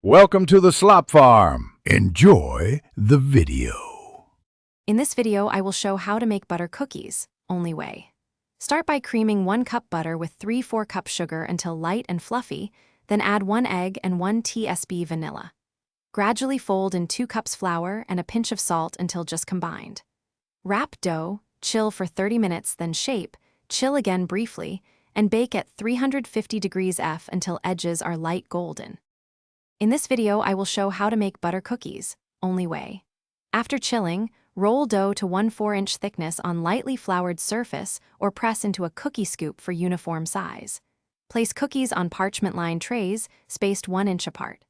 Welcome to the Slop Farm. Enjoy the video. In this video, I will show how to make butter cookies, only way. Start by creaming 1 cup butter with 3/4 cup sugar until light and fluffy, then add 1 egg and 1 tsp vanilla. Gradually fold in 2 cups flour and a pinch of salt until just combined. Wrap dough, chill for 30 minutes, then shape, chill again briefly, and bake at 350 degrees F until edges are light golden. In this video, I will show how to make butter cookies, only way. After chilling, roll dough to 1/4-inch thickness on lightly floured surface or press into a cookie scoop for uniform size. Place cookies on parchment-lined trays, spaced 1 inch apart.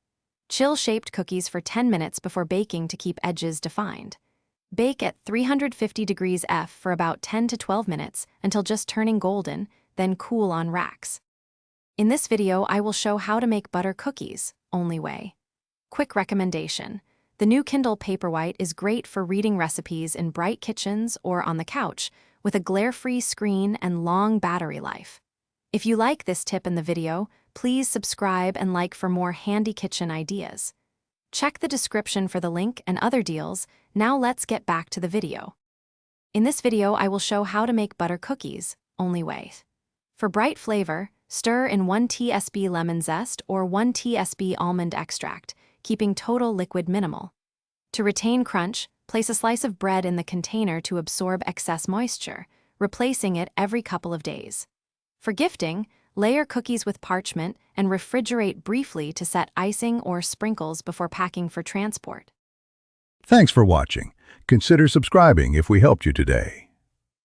Chill shaped cookies for 10 minutes before baking to keep edges defined. Bake at 350 degrees F for about 10 to 12 minutes until just turning golden, then cool on racks. In this video, I will show how to make butter cookies, only way. Quick recommendation. The new Kindle Paperwhite is great for reading recipes in bright kitchens or on the couch, with a glare-free screen and long battery life. If you like this tip in the video, please subscribe and like for more handy kitchen ideas. Check the description for the link and other deals. Now let's get back to the video. In this video, I will show how to make butter cookies, only way. For bright flavor, stir in 1 tsp lemon zest or 1 tsp almond extract, keeping total liquid minimal. To retain crunch, place a slice of bread in the container to absorb excess moisture, replacing it every couple of days. For gifting, layer cookies with parchment and refrigerate briefly to set icing or sprinkles before packing for transport. Thanks for watching. Consider subscribing if we helped you today.